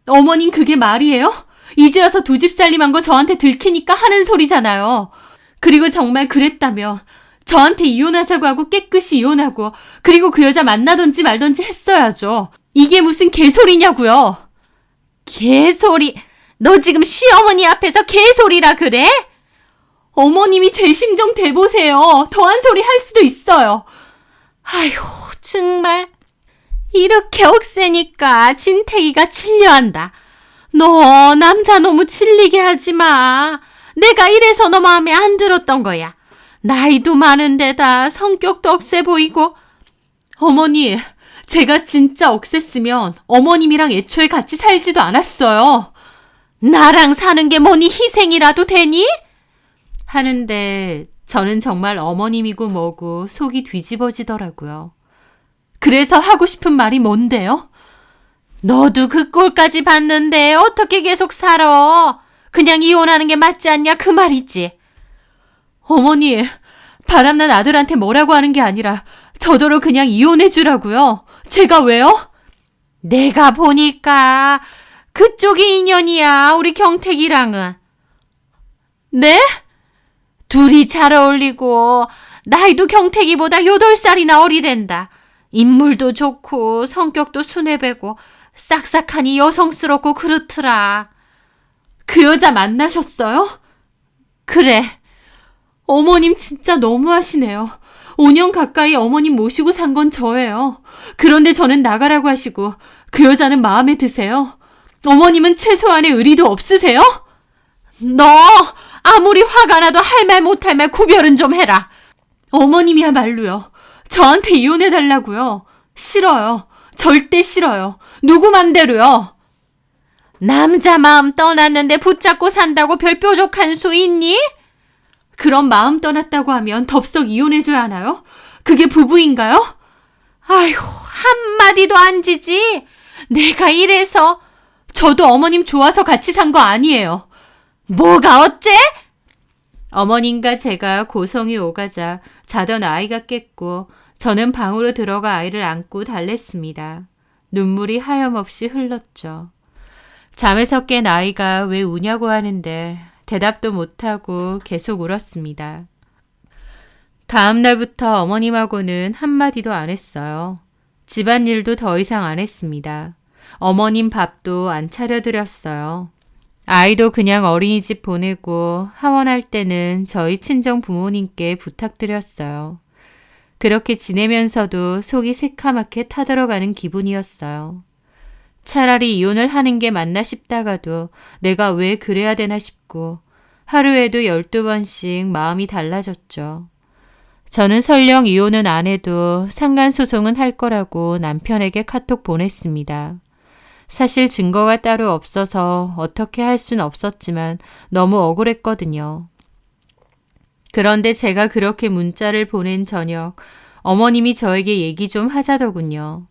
어머님 그게 말이에요? 이제 와서 두 집 살림한 거 저한테 들키니까 하는 소리잖아요. 그리고 정말 그랬다며 저한테 이혼하자고 하고 깨끗이 이혼하고 그리고 그 여자 만나든지 말든지 했어야죠. 이게 무슨 개소리냐고요. 개소리? 너 지금 시어머니 앞에서 개소리라 그래? 어머님이 제 심정 대보세요. 더한 소리 할 수도 있어요. 아휴 정말. 이렇게 억세니까 진태기가 질려한다. 너 남자 너무 질리게 하지 마. 내가 이래서 너 마음에 안 들었던 거야. 나이도 많은데다 성격도 억세 보이고. 어머니, 제가 진짜 억셌으면 어머님이랑 애초에 같이 살지도 않았어요. 나랑 사는 게 뭐니 희생이라도 되니? 하는데 저는 정말 어머님이고 뭐고 속이 뒤집어지더라고요. 그래서 하고 싶은 말이 뭔데요? 너도 그 꼴까지 봤는데 어떻게 계속 살아? 그냥 이혼하는 게 맞지 않냐 그 말이지. 어머니, 바람난 아들한테 뭐라고 하는 게 아니라 저더러 그냥 이혼해 주라고요. 제가 왜요? 내가 보니까 그쪽이 인연이야, 우리 경택이랑은. 네? 둘이 잘 어울리고 나이도 경택이보다 8살이나 어리댄다. 인물도 좋고 성격도 순해배고 싹싹하니 여성스럽고 그렇더라. 그 여자 만나셨어요? 그래. 어머님 진짜 너무하시네요. 5년 가까이 어머님 모시고 산 건 저예요. 그런데 저는 나가라고 하시고 그 여자는 마음에 드세요? 어머님은 최소한의 의리도 없으세요? 너 아무리 화가 나도 할 말 못할 말 구별은 좀 해라. 어머님이야말로요. 저한테 이혼해달라고요. 싫어요. 절대 싫어요. 누구 맘대로요. 남자 마음 떠났는데 붙잡고 산다고 별 뾰족한 수 있니? 그럼 마음 떠났다고 하면 덥석 이혼해줘야 하나요? 그게 부부인가요? 아이고, 한마디도 안 지지. 내가 이래서. 저도 어머님 좋아서 같이 산 거 아니에요. 뭐가 어째? 어머님과 제가 고성이 오가자 자던 아이가 깼고 저는 방으로 들어가 아이를 안고 달랬습니다. 눈물이 하염없이 흘렀죠. 잠에서 깬 아이가 왜 우냐고 하는데 대답도 못하고 계속 울었습니다. 다음 날부터 어머님하고는 한마디도 안 했어요. 집안일도 더 이상 안 했습니다. 어머님 밥도 안 차려드렸어요. 아이도 그냥 어린이집 보내고 하원할 때는 저희 친정 부모님께 부탁드렸어요. 그렇게 지내면서도 속이 새카맣게 타들어가는 기분이었어요. 차라리 이혼을 하는 게 맞나 싶다가도 내가 왜 그래야 되나 싶고 하루에도 12번씩 마음이 달라졌죠. 저는 설령 이혼은 안 해도 상간소송은 할 거라고 남편에게 카톡 보냈습니다. 사실 증거가 따로 없어서 어떻게 할 순 없었지만 너무 억울했거든요. 그런데 제가 그렇게 문자를 보낸 저녁 어머님이 저에게 얘기 좀 하자더군요.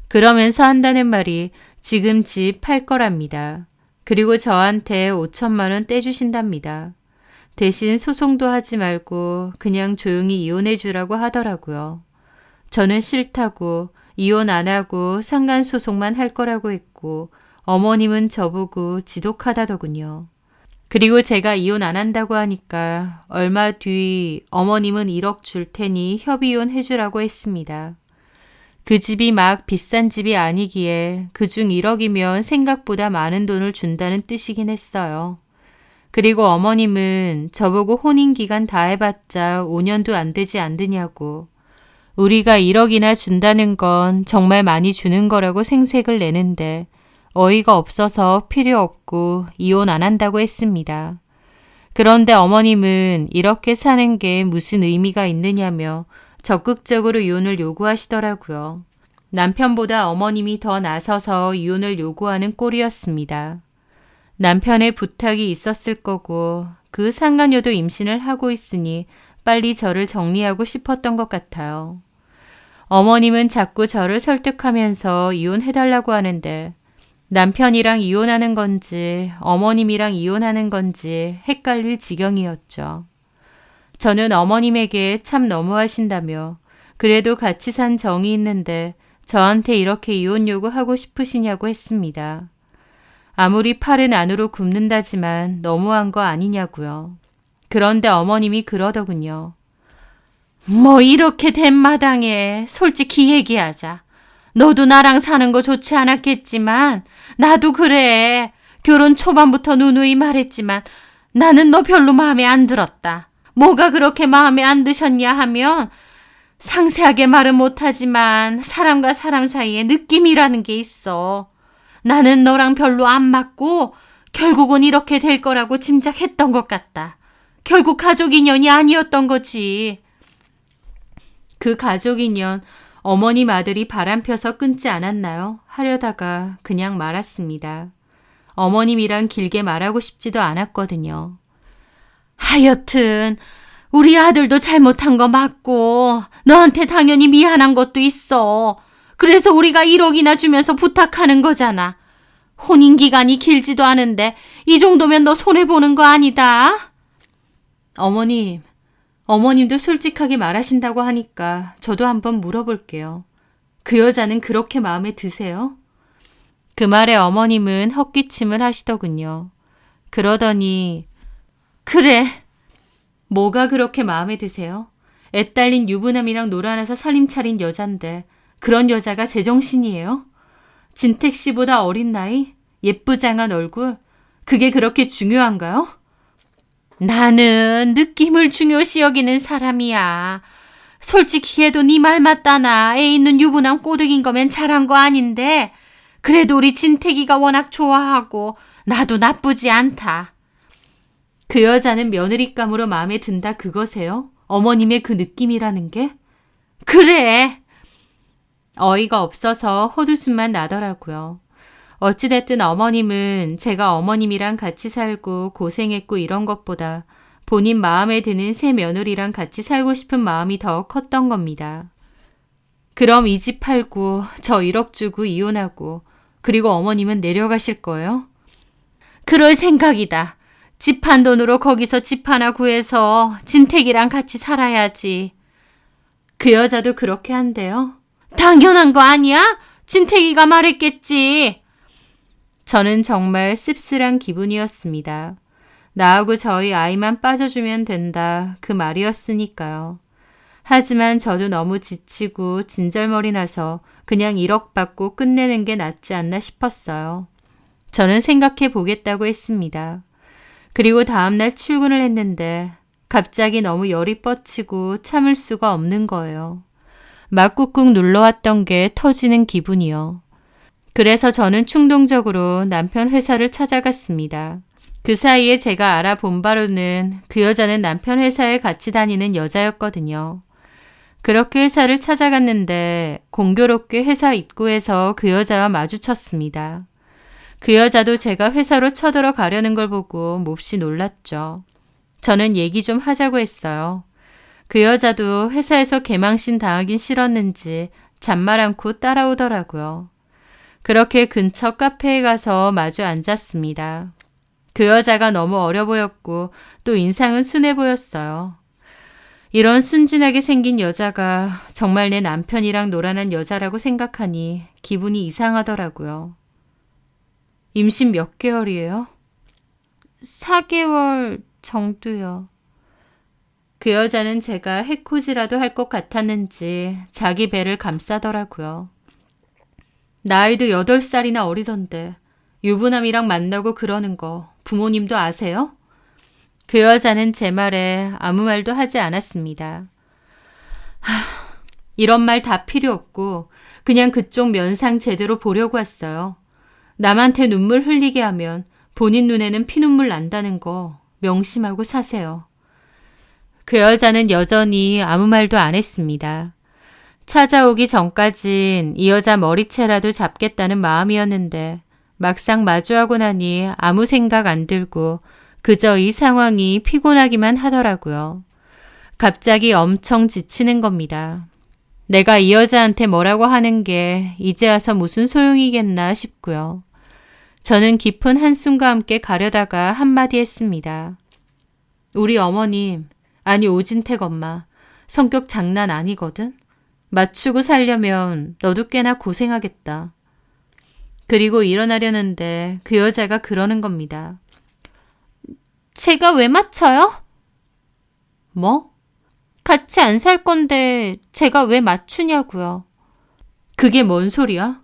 그러면서 한다는 말이 지금 집 팔 거랍니다. 그리고 저한테 5천만 원 떼주신답니다. 대신 소송도 하지 말고 그냥 조용히 이혼해 주라고 하더라고요. 저는 싫다고 이혼 안 하고 상간소송만 할 거라고 했고 어머님은 저보고 지독하다더군요. 그리고 제가 이혼 안 한다고 하니까 얼마 뒤 어머님은 1억 줄 테니 협의혼 해주라고 했습니다. 그 집이 막 비싼 집이 아니기에 그중 1억이면 생각보다 많은 돈을 준다는 뜻이긴 했어요. 그리고 어머님은 저보고 혼인기간 다 해봤자 5년도 안 되지 않느냐고 우리가 1억이나 준다는 건 정말 많이 주는 거라고 생색을 내는데 어이가 없어서 필요 없고 이혼 안 한다고 했습니다. 그런데 어머님은 이렇게 사는 게 무슨 의미가 있느냐며 적극적으로 이혼을 요구하시더라고요. 남편보다 어머님이 더 나서서 이혼을 요구하는 꼴이었습니다. 남편의 부탁이 있었을 거고 그 상간녀도 임신을 하고 있으니 빨리 저를 정리하고 싶었던 것 같아요. 어머님은 자꾸 저를 설득하면서 이혼해달라고 하는데 남편이랑 이혼하는 건지 어머님이랑 이혼하는 건지 헷갈릴 지경이었죠. 저는 어머님에게 참 너무하신다며 그래도 같이 산 정이 있는데 저한테 이렇게 이혼 요구하고 싶으시냐고 했습니다. 아무리 팔은 안으로 굽는다지만 너무한 거 아니냐고요. 그런데 어머님이 그러더군요. 뭐 이렇게 된 마당에 솔직히 얘기하자. 너도 나랑 사는 거 좋지 않았겠지만 나도 그래. 결혼 초반부터 누누이 말했지만 나는 너 별로 마음에 안 들었다. 뭐가 그렇게 마음에 안 드셨냐 하면 상세하게 말은 못하지만 사람과 사람 사이에 느낌이라는 게 있어. 나는 너랑 별로 안 맞고 결국은 이렇게 될 거라고 짐작했던 것 같다. 결국 가족 인연이 아니었던 거지. 그 가족 인연 어머님 아들이 바람 펴서 끊지 않았나요? 하려다가 그냥 말았습니다. 어머님이랑 길게 말하고 싶지도 않았거든요. 하여튼 우리 아들도 잘못한 거 맞고 너한테 당연히 미안한 것도 있어. 그래서 우리가 1억이나 주면서 부탁하는 거잖아. 혼인기간이 길지도 않은데 이 정도면 너 손해보는 거 아니다. 어머님도 솔직하게 말하신다고 하니까 저도 한번 물어볼게요. 그 여자는 그렇게 마음에 드세요? 그 말에 어머님은 헛기침을 하시더군요. 그러더니 그래. 뭐가 그렇게 마음에 드세요? 애 딸린 유부남이랑 놀아나서 살림 차린 여잔데 그런 여자가 제정신이에요? 진택 씨보다 어린 나이? 예쁘장한 얼굴? 그게 그렇게 중요한가요? 나는 느낌을 중요시 여기는 사람이야. 솔직히 해도 네 말 맞다나. 애 있는 유부남 꼬드긴 거면 잘한 거 아닌데 그래도 우리 진택이가 워낙 좋아하고 나도 나쁘지 않다. 그 여자는 며느리감으로 마음에 든다 그거세요? 어머님의 그 느낌이라는 게? 그래. 어이가 없어서 헛웃음만 나더라고요. 어찌됐든 어머님은 제가 어머님이랑 같이 살고 고생했고 이런 것보다 본인 마음에 드는 새 며느리랑 같이 살고 싶은 마음이 더 컸던 겁니다. 그럼 이 집 팔고 저 1억 주고 이혼하고 그리고 어머님은 내려가실 거예요? 그럴 생각이다. 집 한 돈으로 거기서 집 하나 구해서 진택이랑 같이 살아야지. 그 여자도 그렇게 한대요? 당연한 거 아니야? 진택이가 말했겠지. 저는 정말 씁쓸한 기분이었습니다. 나하고 저희 아이만 빠져주면 된다 그 말이었으니까요. 하지만 저도 너무 지치고 진절머리 나서 그냥 1억 받고 끝내는 게 낫지 않나 싶었어요. 저는 생각해 보겠다고 했습니다. 그리고 다음날 출근을 했는데 갑자기 너무 열이 뻗치고 참을 수가 없는 거예요. 막 꾹꾹 눌러왔던 게 터지는 기분이요. 그래서 저는 충동적으로 남편 회사를 찾아갔습니다. 그 사이에 제가 알아본 바로는 그 여자는 남편 회사에 같이 다니는 여자였거든요. 그렇게 회사를 찾아갔는데 공교롭게 회사 입구에서 그 여자와 마주쳤습니다. 그 여자도 제가 회사로 쳐들어가려는 걸 보고 몹시 놀랐죠. 저는 얘기 좀 하자고 했어요. 그 여자도 회사에서 개망신 당하긴 싫었는지 잔말 않고 따라오더라고요. 그렇게 근처 카페에 가서 마주 앉았습니다. 그 여자가 너무 어려 보였고 또 인상은 순해 보였어요. 이런 순진하게 생긴 여자가 정말 내 남편이랑 놀아난 여자라고 생각하니 기분이 이상하더라고요. 임신 몇 개월이에요? 4개월 정도요. 그 여자는 제가 해코지라도 할 것 같았는지 자기 배를 감싸더라고요. 나이도 8살이나 어리던데 유부남이랑 만나고 그러는 거 부모님도 아세요? 그 여자는 제 말에 아무 말도 하지 않았습니다. 이런 말 다 필요 없고 그냥 그쪽 면상 제대로 보려고 왔어요. 남한테 눈물 흘리게 하면 본인 눈에는 피눈물 난다는 거 명심하고 사세요. 그 여자는 여전히 아무 말도 안 했습니다. 찾아오기 전까진 이 여자 머리채라도 잡겠다는 마음이었는데 막상 마주하고 나니 아무 생각 안 들고 그저 이 상황이 피곤하기만 하더라고요. 갑자기 엄청 지치는 겁니다. 내가 이 여자한테 뭐라고 하는 게 이제 와서 무슨 소용이겠나 싶고요. 저는 깊은 한숨과 함께 가려다가 한마디 했습니다. 우리 어머님, 아니 오진택 엄마, 성격 장난 아니거든? 맞추고 살려면 너도 꽤나 고생하겠다. 그리고 일어나려는데 그 여자가 그러는 겁니다. 제가 왜 맞춰요? 뭐? 같이 안 살 건데 제가 왜 맞추냐고요. 그게 뭔 소리야?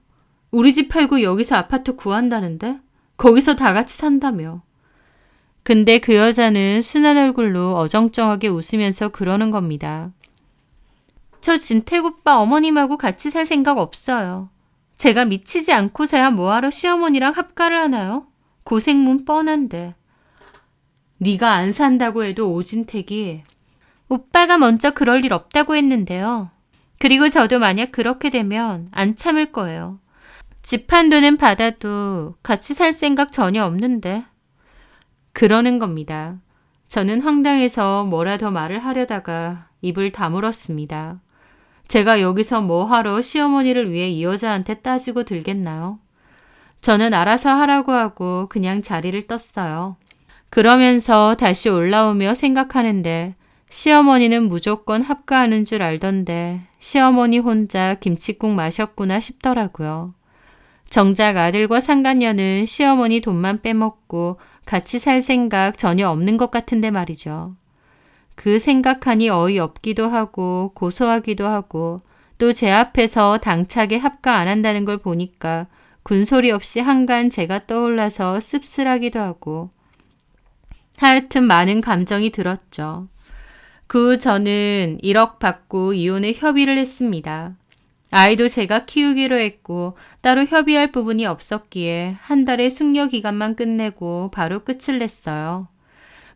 우리 집 팔고 여기서 아파트 구한다는데? 거기서 다 같이 산다며. 근데 그 여자는 순한 얼굴로 어정쩡하게 웃으면서 그러는 겁니다. 저 진택 오빠 어머님하고 같이 살 생각 없어요. 제가 미치지 않고서야 뭐하러 시어머니랑 합가를 하나요? 고생문 뻔한데. 네가 안 산다고 해도 오진택이 오빠가 먼저 그럴 일 없다고 했는데요. 그리고 저도 만약 그렇게 되면 안 참을 거예요. 집 한 돈은 받아도 같이 살 생각 전혀 없는데. 그러는 겁니다. 저는 황당해서 뭐라 더 말을 하려다가 입을 다물었습니다. 제가 여기서 뭐 하러 시어머니를 위해 이 여자한테 따지고 들겠나요? 저는 알아서 하라고 하고 그냥 자리를 떴어요. 그러면서 다시 올라오며 생각하는데 시어머니는 무조건 합가하는 줄 알던데 시어머니 혼자 김칫국 마셨구나 싶더라고요. 정작 아들과 상간녀는 시어머니 돈만 빼먹고 같이 살 생각 전혀 없는 것 같은데 말이죠. 그 생각하니 어이없기도 하고 고소하기도 하고 또 제 앞에서 당차게 합가 안 한다는 걸 보니까 군소리 없이 한간 제가 떠올라서 씁쓸하기도 하고 하여튼 많은 감정이 들었죠. 그 후 저는 1억 받고 이혼에 협의를 했습니다. 아이도 제가 키우기로 했고 따로 협의할 부분이 없었기에 한 달의 숙려 기간만 끝내고 바로 끝을 냈어요.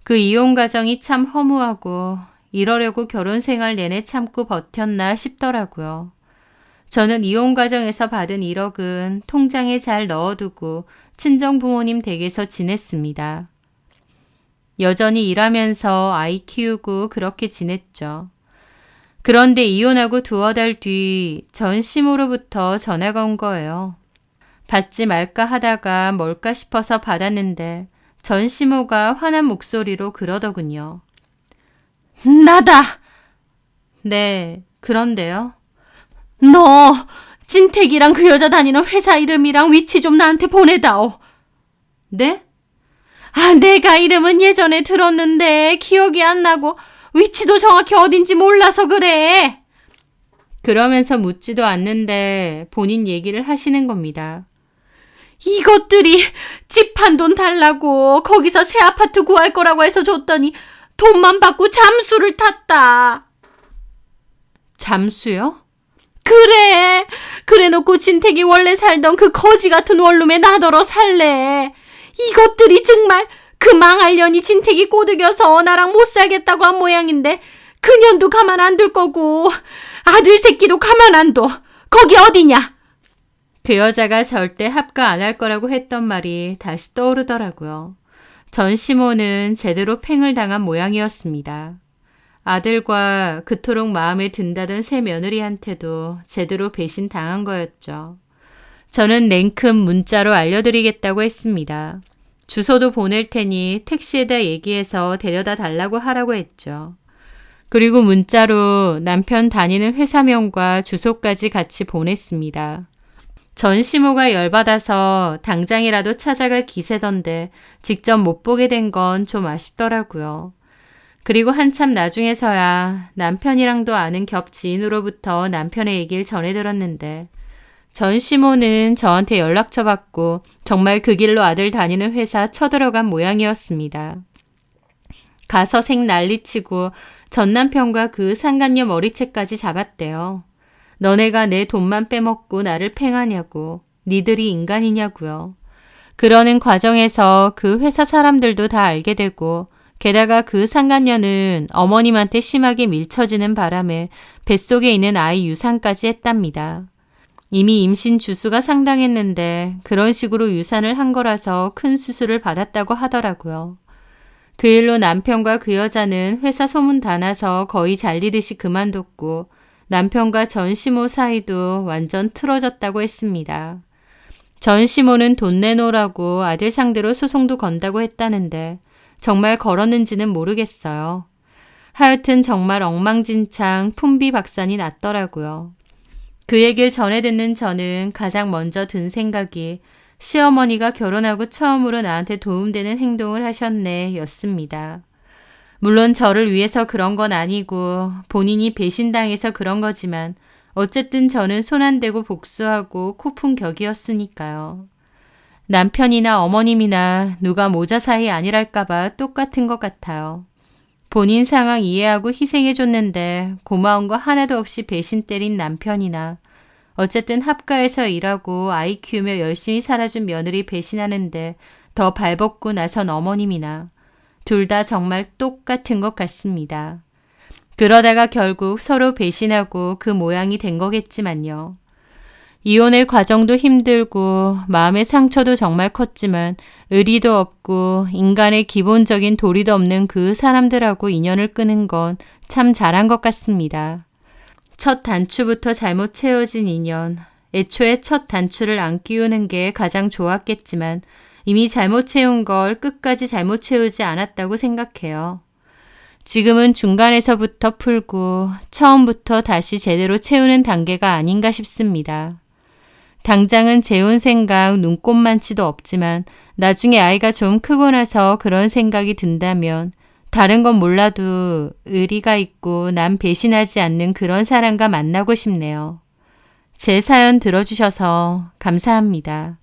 그 이혼 과정이 참 허무하고 이러려고 결혼 생활 내내 참고 버텼나 싶더라고요. 저는 이혼 과정에서 받은 1억은 통장에 잘 넣어두고 친정 부모님 댁에서 지냈습니다. 여전히 일하면서 아이 키우고 그렇게 지냈죠. 그런데 이혼하고 두어 달 뒤 전 시모로부터 전화가 온 거예요. 받지 말까 하다가 뭘까 싶어서 받았는데 전 시모가 화난 목소리로 그러더군요. 나다! 네, 그런데요. 너 진택이랑 그 여자 다니는 회사 이름이랑 위치 좀 나한테 보내다오. 네? 내가 이름은 예전에 들었는데 기억이 안 나고 위치도 정확히 어딘지 몰라서 그래. 그러면서 묻지도 않는데 본인 얘기를 하시는 겁니다. 이것들이 집 한 돈 달라고 거기서 새 아파트 구할 거라고 해서 줬더니 돈만 받고 잠수를 탔다. 잠수요? 그래 놓고 진택이 원래 살던 그 거지 같은 원룸에 나더러 살래. 이것들이 정말 그 망할년이 진택이 꼬드겨서 나랑 못 살겠다고 한 모양인데 그년도 가만 안 둘 거고 아들 새끼도 가만 안 둬. 거기 어디냐? 그 여자가 절대 합가 안 할 거라고 했던 말이 다시 떠오르더라고요. 전 시모는 제대로 팽을 당한 모양이었습니다. 아들과 그토록 마음에 든다던 새 며느리한테도 제대로 배신 당한 거였죠. 저는 냉큼 문자로 알려드리겠다고 했습니다. 주소도 보낼 테니 택시에다 얘기해서 데려다 달라고 하라고 했죠. 그리고 문자로 남편 다니는 회사명과 주소까지 같이 보냈습니다. 전 시모가 열받아서 당장이라도 찾아갈 기세던데 직접 못 보게 된 건 좀 아쉽더라고요. 그리고 한참 나중에서야 남편이랑도 아는 겹 지인으로부터 남편의 얘기를 전해 들었는데 전 시모는 저한테 연락처 받고 정말 그 길로 아들 다니는 회사 쳐들어간 모양이었습니다. 가서 색 난리치고 전 남편과 그 상간녀 머리채까지 잡았대요. 너네가 내 돈만 빼먹고 나를 팽하냐고, 니들이 인간이냐고요. 그러는 과정에서 그 회사 사람들도 다 알게 되고 게다가 그 상간녀는 어머님한테 심하게 밀쳐지는 바람에 뱃속에 있는 아이 유산까지 했답니다. 이미 임신 주수가 상당했는데 그런 식으로 유산을 한 거라서 큰 수술을 받았다고 하더라고요. 그 일로 남편과 그 여자는 회사 소문 다 나서 거의 잘리듯이 그만뒀고 남편과 전 시모 사이도 완전 틀어졌다고 했습니다. 전 시모는 돈 내놓으라고 아들 상대로 소송도 건다고 했다는데 정말 걸었는지는 모르겠어요. 하여튼 정말 엉망진창 풍비박산이 났더라고요. 그 얘기를 전해 듣는 저는 가장 먼저 든 생각이 시어머니가 결혼하고 처음으로 나한테 도움되는 행동을 하셨네 였습니다. 물론 저를 위해서 그런 건 아니고 본인이 배신당해서 그런 거지만 어쨌든 저는 손 안 대고 복수하고 코푼 격이었으니까요. 남편이나 어머님이나 누가 모자 사이 아니랄까봐 똑같은 것 같아요. 본인 상황 이해하고 희생해줬는데 고마운 거 하나도 없이 배신 때린 남편이나 어쨌든 합가해서 일하고 아이 키우며 열심히 살아준 며느리 배신하는데 더 발벗고 나선 어머님이나 둘 다 정말 똑같은 것 같습니다. 그러다가 결국 서로 배신하고 그 모양이 된 거겠지만요. 이혼의 과정도 힘들고 마음의 상처도 정말 컸지만 의리도 없고 인간의 기본적인 도리도 없는 그 사람들하고 인연을 끄는 건 참 잘한 것 같습니다. 첫 단추부터 잘못 채워진 인연. 애초에 첫 단추를 안 끼우는 게 가장 좋았겠지만 이미 잘못 채운 걸 끝까지 잘못 채우지 않았다고 생각해요. 지금은 중간에서부터 풀고 처음부터 다시 제대로 채우는 단계가 아닌가 싶습니다. 당장은 재혼 생각 눈꼽만치도 없지만 나중에 아이가 좀 크고 나서 그런 생각이 든다면 다른 건 몰라도 의리가 있고 남 배신하지 않는 그런 사람과 만나고 싶네요. 제 사연 들어주셔서 감사합니다.